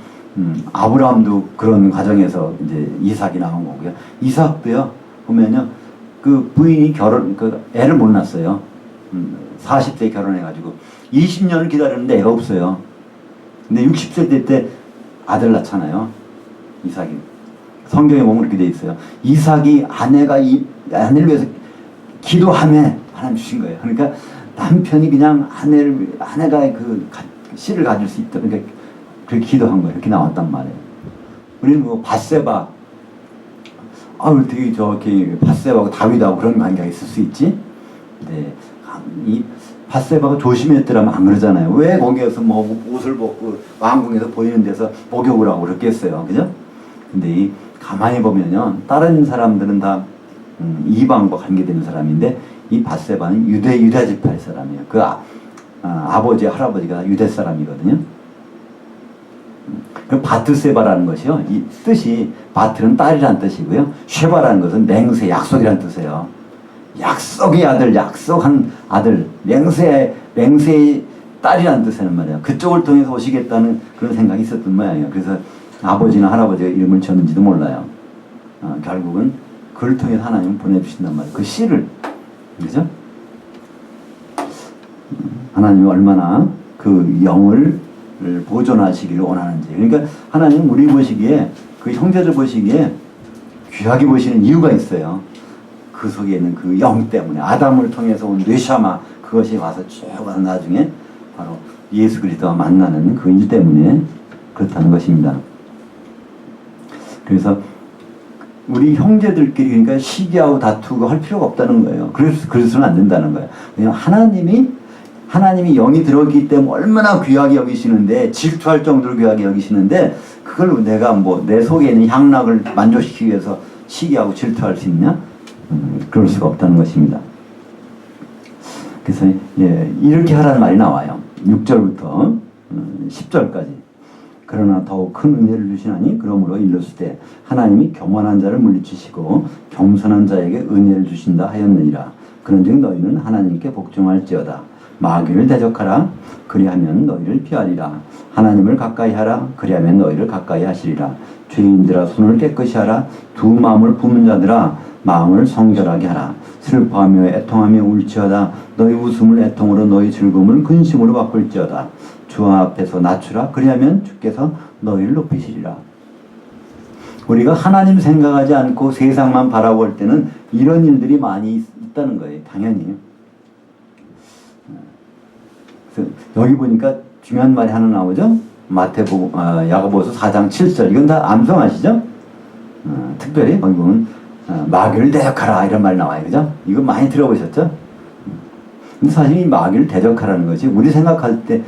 아브라함도 그런 과정에서 이제 이삭이 나온 거고요. 이삭도요, 보면요, 그 부인이 애를 못 낳았어요. 40세 결혼해가지고 20년을 기다렸는데 애가 없어요. 근데 60세 때 아들 낳잖아요, 이삭이. 성경에 보면 그렇게 돼 있어요. 이삭이 아내를 위해서 기도하며 하나님 주신 거예요. 그러니까 남편이 그냥 아내가 그 씨를 가질 수 있다. 그러니까 그렇게 기도한 거예요. 이렇게 나왔단 말이에요. 우리는 뭐 밧세바, 어떻게 저렇게 밧세바하고 다윗하고 그런 관계가 있을 수 있지? 네, 이 밧세바가 조심했더라면 안 그러잖아요. 왜 거기에서 뭐 옷을 벗고 왕궁에서 보이는 데서 목욕을 하고 그랬겠어요. 그죠? 근데 이 가만히 보면요. 다른 사람들은 다 이방과 관계되는 사람인데 이 밧세바는 유다 지파의 사람이에요. 아버지 할아버지가 유대 사람이거든요. 그 바트세바라는 것이요. 이 뜻이 바트는 딸이란 뜻이고요. 쉐바라는 것은 맹세, 약속이란 뜻이에요. 약속의 아들, 약속한 아들, 맹세의 딸이란 뜻이란 말이에요. 그쪽을 통해서 오시겠다는 그런 생각이 있었던 모양이에요. 그래서 아버지나 할아버지가 이름을 지었는지도 몰라요. 결국은 그를 통해서 하나님은 보내주신단 말이에요. 그 씨를. 그죠? 하나님이 얼마나 그 영을 보존하시기를 원하는지. 그러니까 하나님 우리 보시기에, 그 형제들 보시기에 귀하게 보시는 이유가 있어요. 그 속에 있는 그 영 때문에, 아담을 통해서 온 뇌샤마, 그것이 와서 쭉 와서 나중에 바로 예수 그리스도와 만나는 그 일 때문에 그렇다는 것입니다. 그래서 우리 형제들끼리 그러니까 시기하고 다투고 할 필요가 없다는 거예요. 그래서는 안 된다는 거예요. 왜냐하면 하나님이 영이 들어있기 때문에 얼마나 귀하게 여기시는데, 질투할 정도로 귀하게 여기시는데, 그걸 내가 뭐 내 속에 있는 향락을 만족시키기 위해서 시기하고 질투할 수 있냐? 그럴 수가 없다는 것입니다. 그래서 이렇게 하라는 말이 나와요. 6절부터 10절까지. 그러나 더욱 큰 은혜를 주시나니 그러므로 일렀을 하나님이 교만한 자를 물리치시고 겸손한 자에게 은혜를 주신다 하였느니라. 그런즉 너희는 하나님께 복종할지어다. 마귀를 대적하라. 그리하면 너희를 피하리라. 하나님을 가까이 하라. 그리하면 너희를 가까이 하시리라. 죄인들아 손을 깨끗이 하라. 두 마음을 품은 자들아 마음을 성결하게 하라. 슬퍼하며 애통하며 울지어다. 너희 웃음을 애통으로 너희 즐거움을 근심으로 바꿀지어다. 주 앞에서 낮추라. 그리하면 주께서 너희를 높이시리라. 우리가 하나님 생각하지 않고 세상만 바라볼 때는 이런 일들이 많이 있다는 거예요. 당연히. 그래서 여기 보니까 중요한 말이 하나 나오죠. 야고보서 4장 7절. 이건 다 암송하시죠? 특별히 거기 보면 마귀를 대적하라 이런 말이 나와요. 그죠? 이거 많이 들어보셨죠? 근데 사실 이 마귀를 대적하라는 것이 우리 생각할 때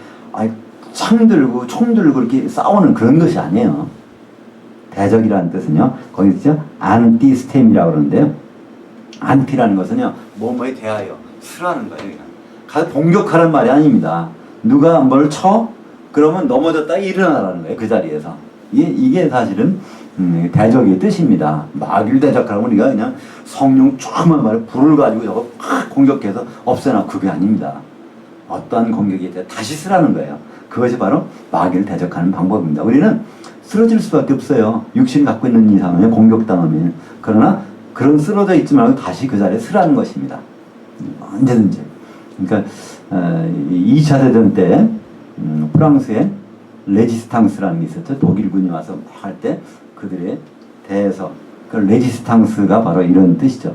창 들고 총 들고 이렇게 싸우는 그런 것이 아니에요. 대적이라는 뜻은요. 거기서 안티스템이라고 그러는데요. 안티라는 것은요. 뭐뭐에 대하여 쓰라는 거예요. 그냥. 가서 공격하라는 말이 아닙니다. 누가 뭘 쳐? 그러면 넘어졌다 일어나라는 거예요. 그 자리에서. 이게 사실은 대적의 뜻입니다. 마귀를 대적하라면 우리가 그냥 성령 조그만 말에 불을 가지고 저거 팍 공격해서 없애나, 그게 아닙니다. 어떠한 공격이 있다 다시 쓰라는 거예요. 그것이 바로 마귀를 대적하는 방법입니다. 우리는 쓰러질 수밖에 없어요. 육신을 갖고 있는 이상은 공격당하면. 그러나 그런 쓰러져 있지 말고 다시 그 자리에 쓰라는 것입니다. 언제든지. 그러니까 2차 대전 때 프랑스에 레지스탕스라는 게 있었죠. 독일군이 와서 할 때 그들에 대해서 그 레지스탕스가 바로 이런 뜻이죠.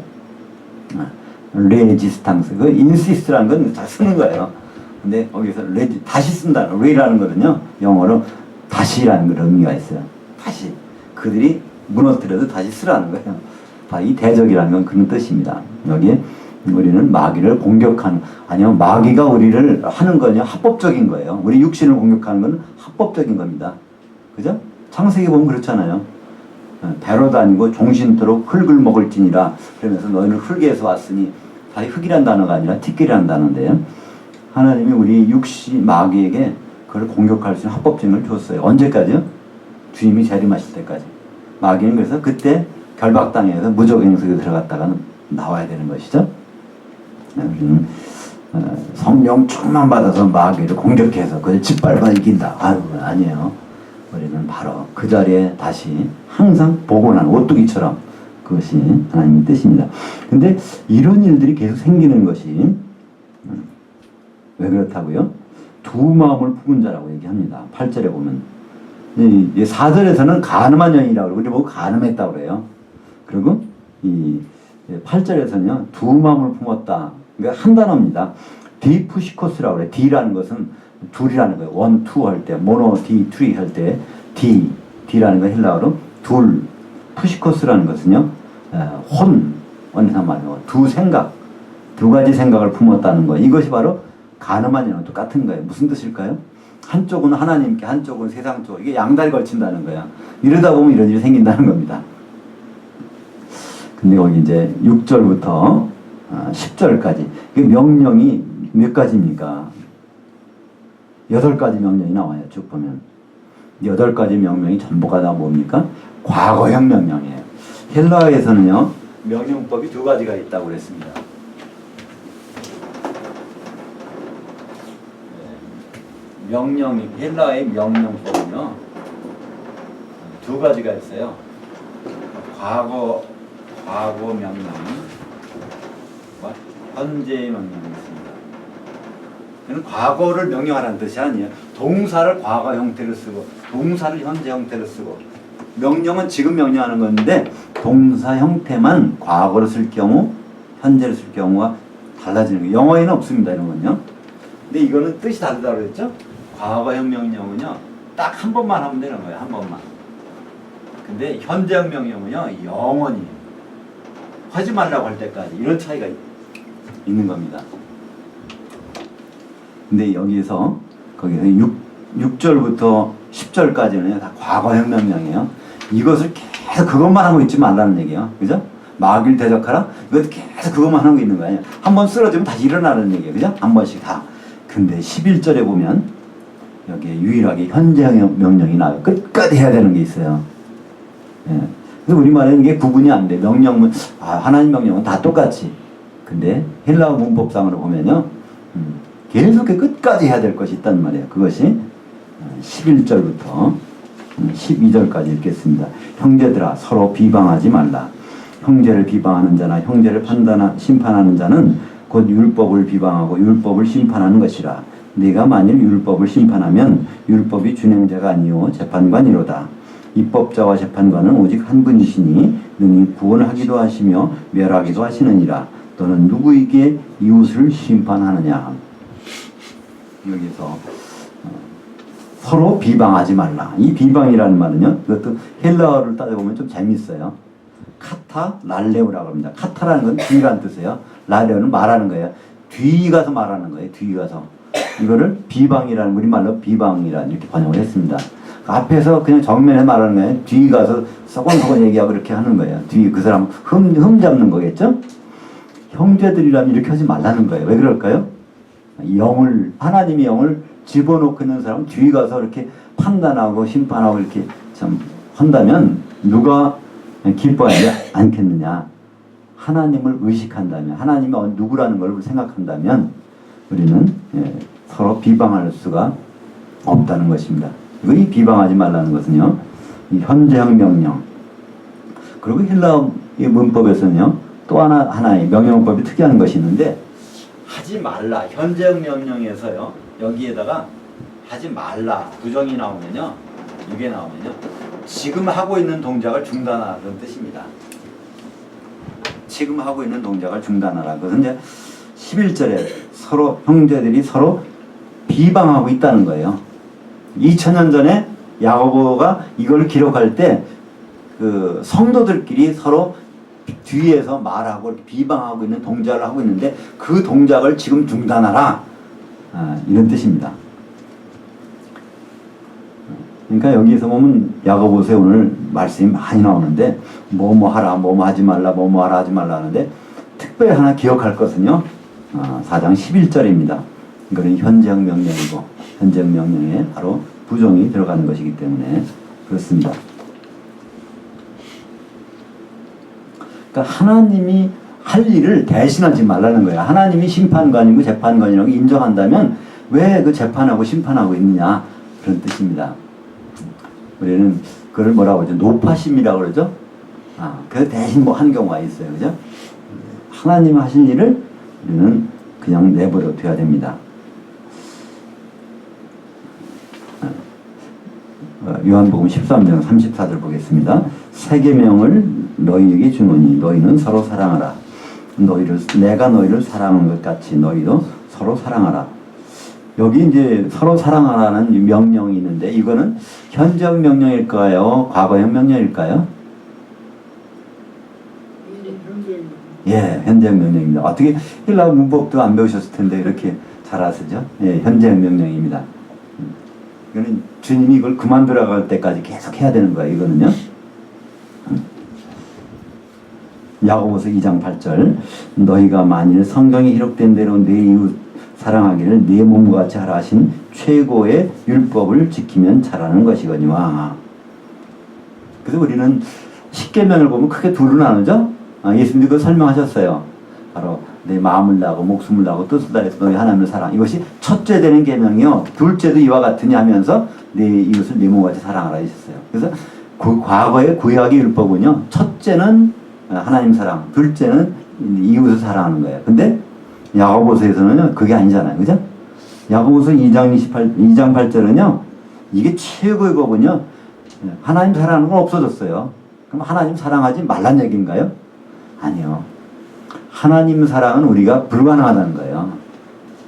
레지스탕스. 그 인시스트라는 건 잘 쓰는 거예요. 근데 거기서 다시 쓴다는 레라는 거는요. 영어로 다시라는 그런 의미가 있어요. 다시. 그들이 무너뜨려도 다시 쓰라는 거예요. 이 대적이라는 건 그런 뜻입니다. 여기에 우리는 마귀를 공격하는, 아니요, 마귀가 우리를 하는 거냐 합법적인 거예요. 우리 육신을 공격하는 건 합법적인 겁니다. 그죠? 창세기 보면 그렇잖아요. 배로 다니고 종신토록 흙을 먹을지니라. 그러면서 너희는 흙에서 왔으니, 다시 흙이란 단어가 아니라 티끌이란 단어인데요. 하나님이 우리 육신 마귀에게 그걸 공격할 수 있는 합법적인 걸 줬어요. 언제까지요? 주님이 재림하실 때까지. 마귀는 그래서 그때 결박당해서 무적행석에 들어갔다가 나와야 되는 것이죠. 우리는 성령 충만 받아서 마귀를 공격해서 그걸 짓밟아 이긴다. 아니에요. 우리는 바로 그 자리에 다시 항상 복원한 오뚜기처럼, 그것이 하나님의 뜻입니다. 근데 이런 일들이 계속 생기는 것이 왜 그렇다고요? 두 마음을 품은 자라고 얘기합니다. 8절에 보면. 4절에서는 가늠한 영이라고 그러고, 우리 보고 가늠했다고 그래요. 그리고 이 8절에서는요, 두 마음을 품었다. 그러니까 한 단어입니다. 디푸시코스라고 그래. D라는 것은 둘이라는 거예요. 원, 투 할 때, 모노, 디, 트리 할 때, D라는 거 헬라어로 둘. 푸시코스라는 것은요, 원에서 말이에요. 두 생각, 두 가지 생각을 품었다는 거. 이것이 바로 가늠한 이랑 똑같은 거예요. 무슨 뜻일까요? 한쪽은 하나님께, 한쪽은 세상 쪽. 이게 양다리 걸친다는 거야. 이러다 보면 이런 일이 생긴다는 겁니다. 근데 여기 이제 6절부터 10절까지 명령이 몇 가지입니까? 8가지 명령이 나와요. 쭉 보면 8가지 명령이 전부가 다 뭡니까? 과거형 명령이에요. 헬라어에서는요 명령법이 2가지가 있다고 그랬습니다. 명령이 헬라어의 명령법은요 2가지가 있어요. 과거 명령, 현재의 명령이 있습니다. 이는 과거를 명령하라는 뜻이 아니에요. 동사를 과거 형태로 쓰고 동사를 현재 형태로 쓰고 명령은 지금 명령하는 건데 동사 형태만 과거로 쓸 경우 현재로 쓸 경우가 달라지는 거예요. 영어에는 없습니다. 이런 건요. 근데 이거는 뜻이 다르다고 그랬죠. 과거형 명령은요 딱 한 번만 하면 되는 거예요. 한 번만. 근데 현재형 명령은요 영원히 하지 말라고 할 때까지 이런 차이가 있는 겁니다. 근데 여기서 거기서 6절부터 10절까지는 다 과거형 명령이에요. 이것을 계속 그것만 하고 있지 말라는 얘기예요. 그죠? 마귀를 대적하라. 이것도 계속 그것만 하는 거 있는 거예요. 한 번 쓰러지면 다시 일어나는 얘기예요. 그죠? 한 번씩 다. 근데 11절에 보면 여기에 유일하게 현재형 명령이 나와요. 끝까지 해야 되는 게 있어요. 예. 그래서 우리말에는 이게 구분이 안 돼. 명령은 하나님 명령은 다 똑같이. 근데 헬라어 문법상으로 보면요. 계속 끝까지 해야 될 것이 있단 말이에요. 그것이 11절부터 12절까지 읽겠습니다. 형제들아 서로 비방하지 말라. 형제를 비방하는 자나 형제를 심판하는 자는 곧 율법을 비방하고 율법을 심판하는 것이라. 네가 만일 율법을 심판하면 율법이 준행자가 아니요 재판관이로다. 입법자와 재판관은 오직 한 분이시니 능히 구원하기도 하시며 멸하기도 하시느니라. 너는 누구에게 이웃을 심판하느냐. 여기서 서로 비방하지 말라. 이 비방이라는 말은요. 이것도 헬라어를 따져보면 좀 재밌어요. 카타 랄레오라고 합니다. 카타라는 건 뒤라는 뜻이에요. 랄레오는 말하는 거예요. 뒤 가서 말하는 거예요. 뒤 가서. 이거를 비방이라는 우리말로 비방이라는 이렇게 번역을 했습니다. 앞에서 그냥 정면에 말하는 거예요. 뒤 가서 서건서건 얘기하고 이렇게 하는 거예요. 뒤 그 사람 흠 잡는 거겠죠? 형제들이라면 이렇게 하지 말라는 거예요. 왜 그럴까요? 하나님의 영을 집어넣고 있는 사람 뒤에 가서 이렇게 판단하고 심판하고 이렇게 참 한다면 누가 기뻐하지 않겠느냐. 하나님을 의식한다면 하나님이 누구라는 걸 생각한다면 우리는 서로 비방할 수가 없다는 것입니다. 이 비방하지 말라는 것은요. 이 현재형 명령 그리고 헬라어의 문법에서는요. 또 하나의 명령법이 특이한 것이 있는데 하지 말라. 현재형 명령에서요. 여기에다가 하지 말라. 부정이 나오면요. 이게 나오면요. 지금 하고 있는 동작을 중단하라는 뜻입니다. 지금 하고 있는 동작을 중단하라. 그것은 이제 11절에 서로 형제들이 서로 비방하고 있다는 거예요. 2000년 전에 야고보가 이걸 기록할 때 그 성도들끼리 서로 뒤에서 말하고 비방하고 있는 동작을 하고 있는데 그 동작을 지금 중단하라. 이런 뜻입니다. 그러니까 여기서 보면 야고보서에 오늘 말씀이 많이 나오는데 뭐뭐 하라, 뭐뭐 하지 말라, 뭐뭐 하라 하지 말라 하는데 특별히 하나 기억할 것은요. 4장 11절입니다. 이거는 현재형 명령이고 현재형 명령에 바로 부정이 들어가는 것이기 때문에 그렇습니다. 그러니까 하나님이 할 일을 대신하지 말라는 거예요. 하나님이 심판관이고 재판관이라고 인정한다면 왜 그 재판하고 심판하고 있느냐 그런 뜻입니다. 우리는 그걸 뭐라고 하죠? 노파심이라고 그러죠? 그 대신 뭐 한 경우가 있어요. 그죠? 하나님 하신 일을 우리는 그냥 내버려 둬야 됩니다. 요한복음 13장 34절 보겠습니다. 새 계명을 너희에게 주노니 너희는 서로 사랑하라. 내가 너희를 사랑한 것 같이 너희도 서로 사랑하라. 여기 이제 서로 사랑하라는 명령이 있는데 이거는 현재형 명령일까요? 과거형 명령일까요? 예, 현재형 명령입니다. 어떻게 헬라어 문법도 안 배우셨을 텐데 이렇게 잘 아시죠? 예, 현재형 명령입니다. 이거는 주님이 이걸 그만두라고 할 때까지 계속 해야 되는 거예요. 이거는요. 야고보서 2장 8절 너희가 만일 성경에 기록된 대로 내 이웃 사랑하기를 내 몸과 같이 하라 하신 최고의 율법을 지키면 잘하는 것이거니와. 그래서 우리는 십계명을 보면 크게 둘로 나누죠. 예수님도 그걸 설명하셨어요. 바로 내 마음을 다하고 목숨을 다하고 뜻을 다해서 너희 하나님을 사랑. 이것이 첫째 되는 계명이요. 둘째도 이와 같으니 하면서 내 이웃을 내 몸과 같이 사랑하라 하셨어요. 그래서 과거의 구약의 율법은요. 첫째는 하나님 사랑, 둘째는 이웃을 사랑하는 거예요. 근데 야고보서에서는요, 그게 아니잖아요. 그죠? 야고보서 2장 8절은요, 이게 최고의 법은요, 하나님 사랑하는 건 없어졌어요. 그럼 하나님 사랑하지 말란 얘기인가요? 아니요. 하나님 사랑은 우리가 불가능하다는 거예요.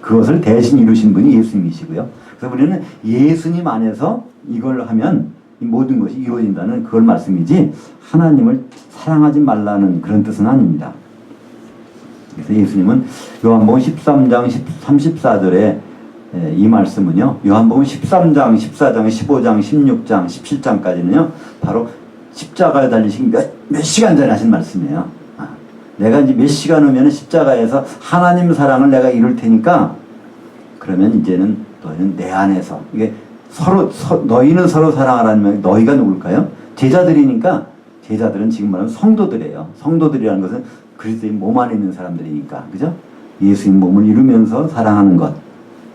그것을 대신 이루신 분이 예수님이시고요. 그래서 우리는 예수님 안에서 이걸 하면 이 모든 것이 이루어진다는 그걸 말씀이지, 하나님을 사랑하지 말라는 그런 뜻은 아닙니다. 그래서 예수님은 요한복음 13장 34절에 이 말씀은요, 요한복음 13장, 14장, 15장, 16장, 17장까지는요, 바로 십자가에 달리신 몇 시간 전에 하신 말씀이에요. 내가 이제 몇 시간 후면 십자가에서 하나님 사랑을 내가 이룰 테니까, 그러면 이제는 너희는 내 안에서, 이게 너희는 서로 사랑하라는 말, 너희가 누굴까요? 제자들이니까, 제자들은 지금 말하면 성도들이에요. 성도들이라는 것은 그리스도의 몸 안에 있는 사람들이니까, 그죠? 예수님 몸을 이루면서 사랑하는 것,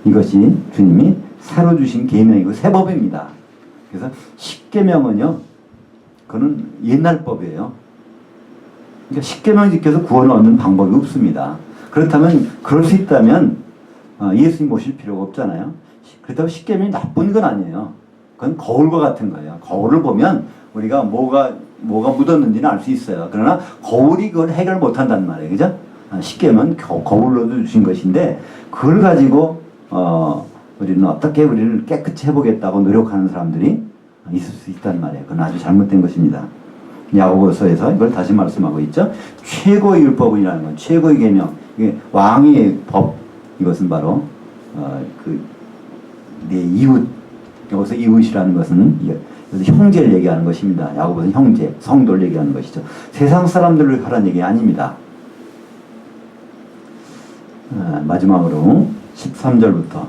이것이 주님이 새로 주신 계명이고 새 법입니다. 그래서 십계명은요, 그거는 옛날 법이에요. 그러니까 십계명 지켜서 구원을 얻는 방법이 없습니다. 그렇다면, 그럴 수 있다면 예수님 모실 필요가 없잖아요. 그렇다고 십계명이 나쁜 건 아니에요. 그건 거울과 같은 거예요. 거울을 보면 우리가 뭐가 묻었는지는 알 수 있어요. 그러나 거울이 그걸 해결 못한단 말이에요. 그죠? 십계명은 거울로 주신 것인데, 그걸 가지고 우리는 어떻게 우리를 깨끗이 해보겠다고 노력하는 사람들이 있을 수 있단 말이에요. 그건 아주 잘못된 것입니다. 야고보서에서 이걸 다시 말씀하고 있죠. 최고의 율법이라는 건, 최고의 계명, 이게 왕의 법, 이것은 바로 내 이웃, 여기서 이웃이라는 것은 형제를 얘기하는 것입니다. 야고보는 형제, 성도를 얘기하는 것이죠. 세상 사람들을 하라는 얘기 아닙니다. 마지막으로 13절부터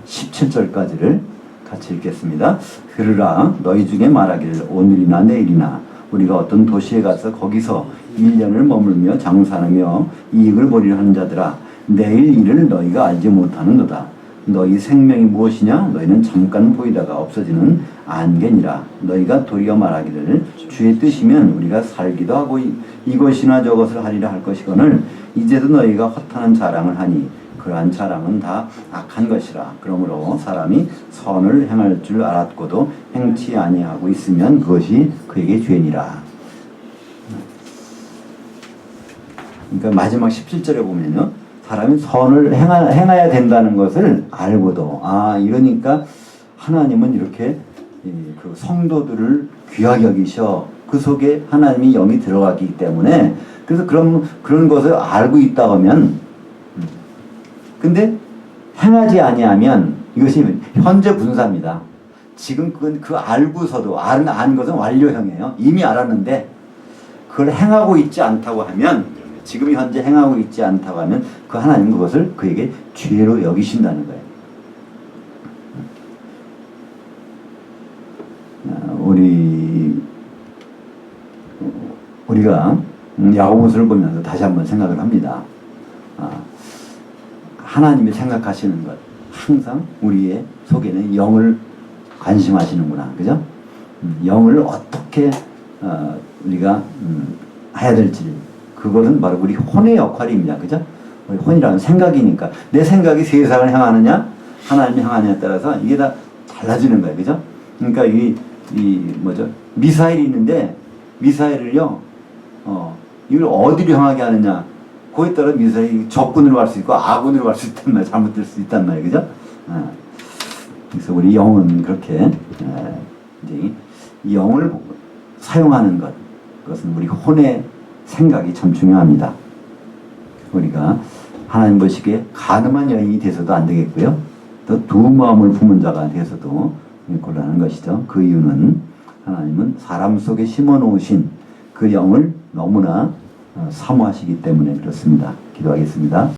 17절까지를 같이 읽겠습니다. 들으라, 너희 중에 말하기를 오늘이나 내일이나 우리가 어떤 도시에 가서 거기서 1년을 머물며 장사하며 이익을 보리려 하는 자들아, 내일 일을 너희가 알지 못하는도다. 너희 생명이 무엇이냐? 너희는 잠깐 보이다가 없어지는 안개니라. 너희가 도리어 말하기를 주의 뜻이면 우리가 살기도 하고 이것이나 저것을 하리라 할 것이거늘 이제도 너희가 허탄한 자랑을 하니 그러한 자랑은 다 악한 것이라. 그러므로 사람이 선을 행할 줄 알았고도 행치 아니하고 있으면 그것이 그에게 죄니라. 그러니까 마지막 17절에 보면요, 사람이 선을 행해야 된다는 것을 알고도, 이러니까 하나님은 이렇게 그 성도들을 귀하게 여기셔. 그 속에 하나님이 영이 들어가기 때문에, 그래서 그런 것을 알고 있다 하면, 근데 행하지 아니하면 이것이 현재 분사입니다. 지금 그 알고서도 아는 것은 완료형이에요. 이미 알았는데 그걸 행하고 있지 않다고 하면, 지금 현재 행하고 있지 않다고 하면 그 하나님 그것을 그에게 죄로 여기신다는 거예요. 우리가 야고보서를 보면서 다시 한번 생각을 합니다. 하나님이 생각하시는 것, 항상 우리의 속에는 영을 관심하시는구나, 그죠? 영을 어떻게 우리가 해야 될지, 그것은 바로 우리 혼의 역할입니다, 그죠? 우리 혼이라는 생각이니까 내 생각이 세상을 향하느냐 하나님이 향하느냐에 따라서 이게 다 달라지는 거예요, 그죠? 그러니까 미사일이 있는데 미사일을요, 이걸 어디로 향하게 하느냐, 그에 따라 미사일이 적군으로 갈 수 있고 아군으로 갈 수 있단 말이에요. 잘못될 수 있단 말이에요, 그죠? 그래서 우리 영은 그렇게 이제 이 영을 사용하는 것, 그것은 우리 혼의 생각이 참 중요합니다. 우리가 하나님 보시기에 가늠한 여인이 돼서도 안 되겠고요. 또 두 마음을 품은 자가 돼서도 곤란한 것이죠. 그 이유는 하나님은 사람 속에 심어 놓으신 그 영을 너무나 사모하시기 때문에 그렇습니다. 기도하겠습니다.